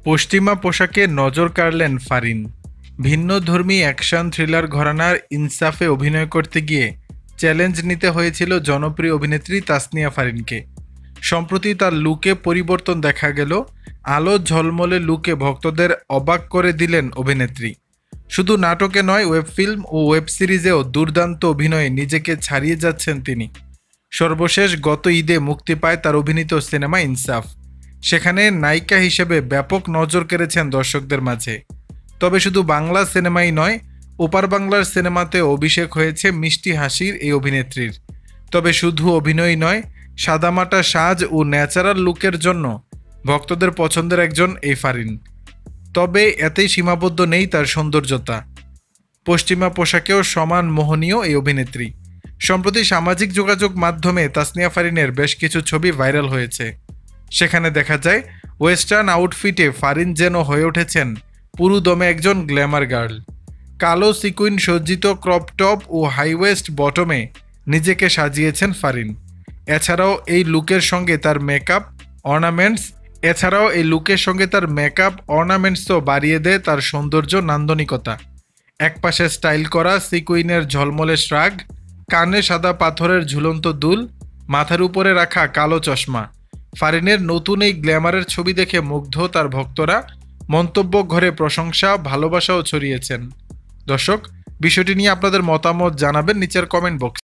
পশ্চিমা পোশাকে নজর কাড়লেন ফারিন। ভিন্নধর্মী অ্যাকশন থ্রিলার ঘরানার ইনসাফে অভিনয় করতে গিয়ে চ্যালেঞ্জ নিতে হয়েছিল জনপ্রিয় অভিনেত্রী তাসনিয়া ফারিনকে। সম্প্রতি তার লুকে পরিবর্তন দেখা গেল। আলো ঝলমলে লুকে ভক্তদের অবাক করে দিলেন অভিনেত্রী। শুধু নাটকে নয়, ওয়েব ফিল্ম ও ওয়েব সিরিজেও দুর্দান্ত অভিনয়ে নিজেকে ছাড়িয়ে যাচ্ছেন তিনি। সর্বশেষ গত ঈদে মুক্তি পায় তার অভিনীত সিনেমা ইনসাফ। সেখানে নায়িকা হিসেবে ব্যাপক নজর কেড়েছেন দর্শকদের মাঝে। তবে শুধু বাংলা সিনেমাই নয়, ওপার বাংলার সিনেমাতে অভিষেক হয়েছে মিষ্টি হাসির এই অভিনেত্রীর। তবে শুধু অভিনয় নয়, সাদামাটা সাজ ও ন্যাচারাল লুকের জন্য ভক্তদের পছন্দের একজন এই ফারিন। তবে এতেই সীমাবদ্ধ নেই তার সৌন্দর্যতা। পশ্চিমা পোশাকেও সমান মোহনীয় এই অভিনেত্রী। সম্প্রতি সামাজিক যোগাযোগ মাধ্যমে তাসনিয়া ফারিনের বেশ কিছু ছবি ভাইরাল হয়েছে। সেখানে দেখা যায় ওয়েস্টার্ন আউটফিটে ফারিন যেন হয়ে উঠেছেন পুরুদমে একজন গ্ল্যামার গার্ল। কালো সিকুইন সজ্জিত ক্রপ টপ ও হাইওয়েস্ট বটমে নিজেকে সাজিয়েছেন ফারিন। এছাড়াও এই লুকের সঙ্গে তার মেকআপ অর্নামেন্টসও বাড়িয়ে দেয় তার সৌন্দর্য নান্দনিকতা। একপাশে স্টাইল করা সিকুইনের ঝলমলে শ্রাগ, কানে সাদা পাথরের ঝুলন্ত দুল, মাথার উপরে রাখা কালো চশমা। ফারিনের নতুন এই গ্ল্যামারের ছবি দেখে মুগ্ধ তার ভক্তরা। মন্তব্য ঘরে প্রশংসা, ভালোবাসাও ছড়িয়েছেন। দর্শক, বিষয়টি নিয়ে আপনাদের মতামত জানাবেন নিচের কমেন্ট বক্সে।